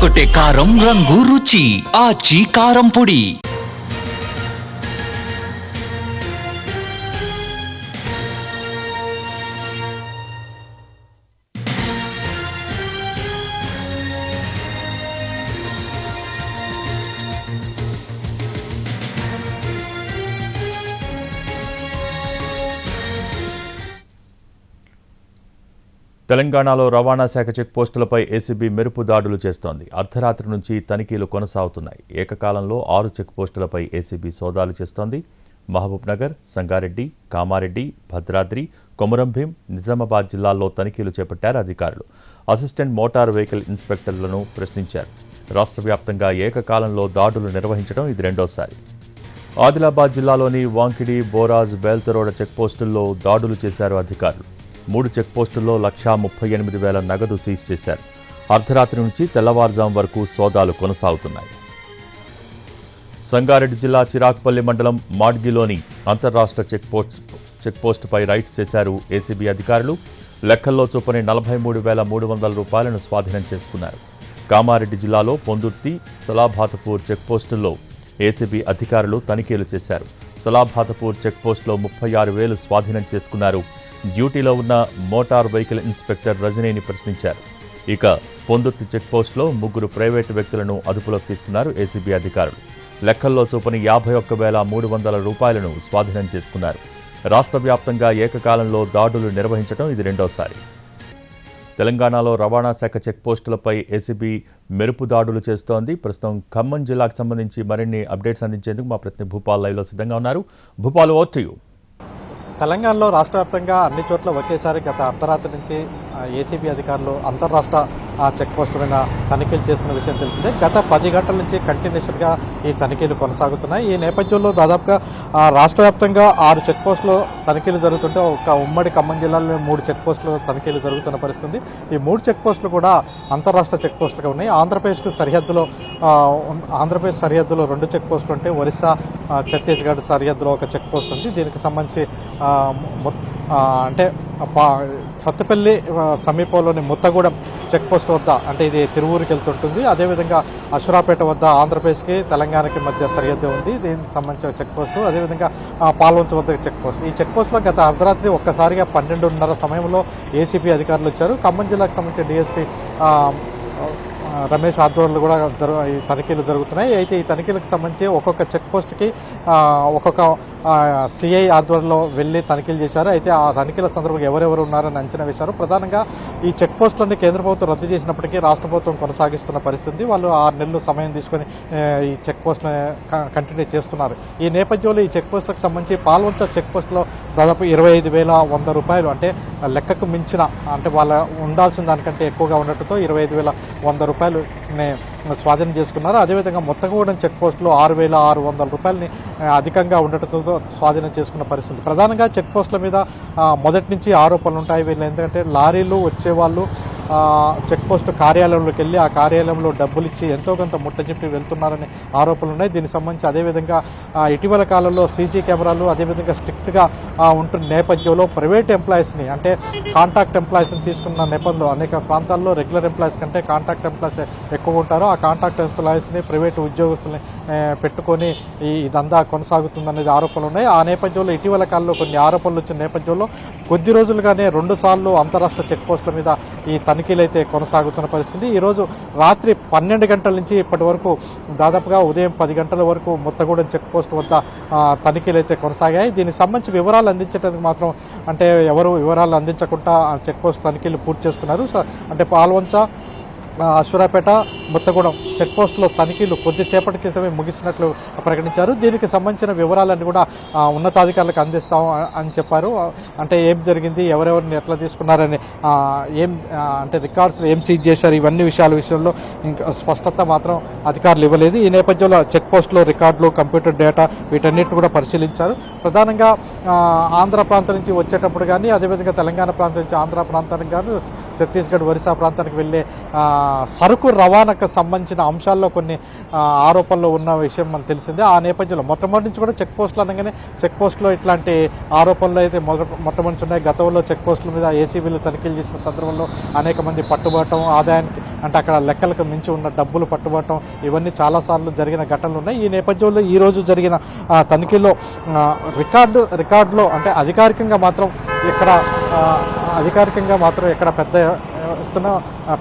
అదరగొట్టే కారం రంగు రుచి ఆచి కారం పొడి. తెలంగాణలో రవాణా శాఖ చెక్ పోస్టులపై ఏసీబీ మెరుపు దాడులు చేస్తోంది. అర్ధరాత్రి నుంచి తనిఖీలు కొనసాగుతున్నాయి. ఏకకాలంలో 6 చెక్ పోస్టులపై ఏసీబీ సోదాలు చేస్తోంది. మహబూబ్ నగర్, సంగారెడ్డి, కామారెడ్డి, భద్రాద్రి, కొమురంభీం, నిజామాబాద్ జిల్లాల్లో తనిఖీలు చేపట్టారు అధికారులు. అసిస్టెంట్ మోటార్ వెహికల్ ఇన్స్పెక్టర్లను ప్రశ్నించారు. రాష్ట్ర వ్యాప్తంగా ఏకకాలంలో దాడులు నిర్వహించడం ఇది రెండోసారి. ఆదిలాబాద్ జిల్లాలోని వాంకిడి, బోరాజ్, బేల్తరోడ చెక్పోస్టుల్లో దాడులు చేశారు అధికారులు. 3 చెక్పోస్టుల్లో 138,000 నగదు సీజ్ చేశారు. అర్ధరాత్రి నుంచి తెల్లవారుజాము వరకు సోదాలు కొనసాగుతున్నాయి. సంగారెడ్డి జిల్లా చిరాక్పల్లి మండలం మాడ్గిలోని అంతర్రాష్ట్ర చెక్పోస్టుపై రైడ్స్ చేశారు ఏసీబీ అధికారులు. లెక్కల్లో చూపని 43,300 రూపాయలను స్వాధీనం చేసుకున్నారు. కామారెడ్డి జిల్లాలో పొందుర్తి, సలాభాతపూర్ చెక్పోస్టుల్లో ఏసీబీ అధికారులు తనిఖీలు చేశారు. సలాభాతపూర్ చెక్పోస్టులో 36,000 స్వాధీనం చేసుకున్నారు. డ్యూటీలో ఉన్న మోటార్ వెహికల్ ఇన్స్పెక్టర్ రజనీని ప్రశ్నించారు. ఇక పొందుర్తి చెక్పోస్టులో 3 ప్రైవేటు వ్యక్తులను అదుపులోకి తీసుకున్నారు ఏసీబీ అధికారులు. లెక్కల్లో చూపని 51,300 రూపాయలను స్వాధీనం చేసుకున్నారు. రాష్ట్ర వ్యాప్తంగా ఏకకాలంలో దాడులు నిర్వహించడం ఇది రెండోసారి. తెలంగాణలో రవాణా శాఖ చెక్పోస్టులపై ఏసీబీ మెరుపు దాడులు చేస్తోంది. ప్రస్తుతం ఖమ్మం జిల్లాకు సంబంధించి మరిన్ని అప్డేట్స్ అందించేందుకు మా ప్రతినిధి భూపాల్ లైవ్లో సిద్ధంగా ఉన్నారు. Bhupal, over to you. తెలంగాణలో రాష్ట్ర వ్యాప్తంగా అన్ని చోట్ల ఒకేసారి గత అర్ధరాత్రి నుంచి ఏసీబీ అధికారులు అంతర్రాష్ట్ర చెక్ పోస్టుల మీద తనిఖీలు చేస్తున్న విషయం తెలిసిందే. గత 10 గంటల నుంచి కంటిన్యూషన్గా ఈ తనిఖీలు కొనసాగుతున్నాయి. ఈ నేపథ్యంలో దాదాపుగా రాష్ట్ర వ్యాప్తంగా 6 చెక్ పోస్టులు తనిఖీలు జరుగుతుంటే ఒక ఉమ్మడి ఖమ్మం జిల్లాలో 3 చెక్ పోస్టులు తనిఖీలు జరుగుతున్న పరిస్థితి. ఈ 3 చెక్ పోస్టులు కూడా అంతర్రాష్ట్ర చెక్ పోస్టులుగా ఉన్నాయి. ఆంధ్రప్రదేశ్ సరిహద్దులో 2 చెక్ పోస్టులు ఉంటే ఒరిస్సా, ఛత్తీస్గఢ్ సరిహద్దులో ఒక చెక్ పోస్ట్ ఉంది. దీనికి సంబంధించి అంటే సత్తుపల్లి సమీపంలోని ముత్తగూడెం చెక్ పోస్ట్ వద్ద, అంటే ఇది తిరువూరుకి వెళ్తుంటుంది. అదేవిధంగా అశ్వరాపేట వద్ద ఆంధ్రప్రదేశ్కి తెలంగాణకి మధ్య సరిహద్దు ఉంది. దీనికి సంబంధించిన చెక్ పోస్టు. అదేవిధంగా పాల్వంచ వద్ద చెక్ పోస్ట్. ఈ చెక్ పోస్టులో గత అర్ధరాత్రి ఒక్కసారిగా 12:30 సమయంలో ఏసీబీ అధికారులు వచ్చారు. ఖమ్మం జిల్లాకు సంబంధించిన డీఎస్పీ రమేష్ ఆధ్వర్యంలో కూడా ఈ తనిఖీలు జరుగుతున్నాయి. అయితే ఈ తనిఖీలకు సంబంధించి ఒక్కొక్క చెక్ పోస్ట్కి ఒక్కొక్క సిఐ ఆధ్వర్యంలో వెళ్లి తనిఖీలు చేశారు. అయితే ఆ తనిఖీల సందర్భంగా ఎవరెవరు ఉన్నారని అంచనా వేశారు. ప్రధానంగా ఈ చెక్ పోస్టులన్నీ కేంద్ర ప్రభుత్వం రద్దు చేసినప్పటికీ రాష్ట్ర ప్రభుత్వం కొనసాగిస్తున్న పరిస్థితి. వాళ్ళు 6 నెలలు సమయం తీసుకొని ఈ చెక్ పోస్టులను కంటిన్యూ చేస్తున్నారు. ఈ నేపథ్యంలో ఈ చెక్ పోస్టులకు సంబంధించి పాల్వంచ చెక్ పోస్టులో దాదాపు 25,100 రూపాయలు, అంటే లెక్కకు మించిన, అంటే వాళ్ళ ఉండాల్సిన దానికంటే ఎక్కువగా ఉండటంతో 25,100 రూపాయలు స్వాధీనం చేసుకున్నారు. అదేవిధంగా మొత్తగూడెం చెక్ పోస్టులో 6,600 రూపాయలని అధికంగా ఉండటంతో స్వాధీనం చేసుకున్న పరిస్థితి. ప్రధానంగా చెక్ పోస్టుల మీద మొదటి నుంచి ఆరోపణలు ఉంటాయి. వీళ్ళు ఎందుకంటే లారీలు వచ్చేవాళ్ళు చెక్ పోస్ట్ కార్యాలయంలోకి వెళ్ళి ఆ కార్యాలయంలో డబ్బులు ఇచ్చి ఎంతో కొంత ముట్టజెప్పి వెళ్తున్నారని ఆరోపణలు ఉన్నాయి. దీనికి సంబంధించి అదేవిధంగా ఇటీవల కాలంలో సీసీ కెమెరాలు అదేవిధంగా స్ట్రిక్ట్గా ఉంటున్న నేపథ్యంలో ప్రైవేట్ ఎంప్లాయీస్ని, అంటే కాంట్రాక్ట్ ఎంప్లాయీస్ని తీసుకున్న నేపథ్యంలో అనేక ప్రాంతాల్లో రెగ్యులర్ ఎంప్లాయీస్ కంటే కాంట్రాక్ట్ ఎంప్లాయీస్ ఎక్కువ ఉంటారు. ఆ కాంట్రాక్ట్ ఎంప్లాయీస్ని ప్రైవేట్ ఉద్యోగస్తుల్ని పెట్టుకొని ఇదంతా కొనసాగుతుందనేది ఆరోపణలు ఉన్నాయి. ఆ నేపథ్యంలో ఇటీవల కాలంలో కొన్ని ఆరోపణలు వచ్చిన నేపథ్యంలో కొద్ది రోజులుగానే 2 సార్లు అంతరాష్ట్ర చెక్ పోస్టుల మీద ఈ తనిఖీలు అయితే కొనసాగుతున్న పరిస్థితి. ఈరోజు రాత్రి 12 గంటల నుంచి ఇప్పటి వరకు దాదాపుగా ఉదయం 10 గంటల వరకు మొత్తగూడెం చెక్ పోస్ట్ వద్ద తనిఖీలు అయితే కొనసాగాయి. దీనికి సంబంధించి వివరాలు అందించడానికి మాత్రం, అంటే ఎవరు వివరాలు అందించకుండా చెక్ పోస్ట్ తనిఖీలు పూర్తి చేసుకున్నారు. అంటే పాల్వంచ, అశ్వరాపేట, మొత్తగూడెం చెక్ పోస్టులో తనిఖీలు కొద్దిసేపటి క్రితమే ముగిసినట్లు ప్రకటించారు. దీనికి సంబంధించిన వివరాలన్నీ కూడా ఉన్నతాధికారులకు అందిస్తాం అని చెప్పారు. అంటే ఏం జరిగింది, ఎవరెవరిని ఎట్లా తీసుకున్నారని, అంటే రికార్డ్స్ ఏం సీజ్ చేశారు, ఇవన్నీ విషయంలో ఇంకా స్పష్టత మాత్రం అధికారులు ఇవ్వలేదు. ఈ నేపథ్యంలో చెక్ పోస్టులో రికార్డులు, కంప్యూటర్ డేటా వీటన్నిటిని కూడా పరిశీలించారు. ప్రధానంగా ఆంధ్ర ప్రాంతం నుంచి వచ్చేటప్పుడు కానీ, అదేవిధంగా తెలంగాణ ప్రాంతం నుంచి ఆంధ్ర ప్రాంతానికి కానీ, ఛత్తీస్గఢ్, ఒరిస్సా ప్రాంతానికి వెళ్ళే సరుకు రవాణాకు సంబంధించిన అంశాల్లో కొన్ని ఆరోపణలు ఉన్న విషయం మనకు తెలిసిందే. ఆ నేపథ్యంలో మొట్టమొదటి నుంచి కూడా చెక్ పోస్టులు అనగానే చెక్ పోస్టులో ఇట్లాంటి ఆరోపణలు అయితే మొట్టమొదటి ఉన్నాయి. గతంలో చెక్ పోస్టుల మీద ఏసీబీలు తనిఖీలు చేసిన సందర్భంలో అనేక మంది పట్టుబడటం, ఆదాయానికి అంటే అక్కడ లెక్కలకు మించి ఉన్న డబ్బులు పట్టుబడటం, ఇవన్నీ చాలాసార్లు జరిగిన ఘటనలు ఉన్నాయి. ఈ నేపథ్యంలో ఈరోజు జరిగిన తనిఖీలో రికార్డులో అంటే అధికారికంగా మాత్రం ఇక్కడ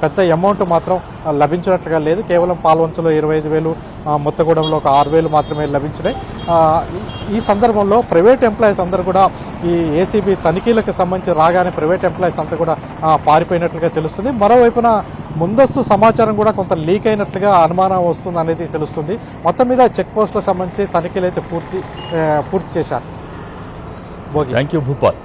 పెద్ద అమౌంట్ మాత్రం లభించినట్లుగా లేదు. కేవలం పాల్వంచలో 25,000, మొత్తగూడెంలో ఒక 6,000 మాత్రమే లభించినాయి. ఈ సందర్భంలో ప్రైవేట్ ఎంప్లాయీస్ అందరూ కూడా ఈ ఏసీబీ తనిఖీలకు సంబంధించి రాగానే ప్రైవేట్ ఎంప్లాయీస్ అంతా కూడా పారిపోయినట్లుగా తెలుస్తుంది. మరోవైపున ముందస్తు సమాచారం కూడా కొంత లీక్ అయినట్లుగా అనుమానం వస్తుంది అనేది తెలుస్తుంది. మొత్తం మీద చెక్ పోస్టులకు సంబంధించి తనిఖీలు అయితే పూర్తి చేశారు. Thank you Bhupal.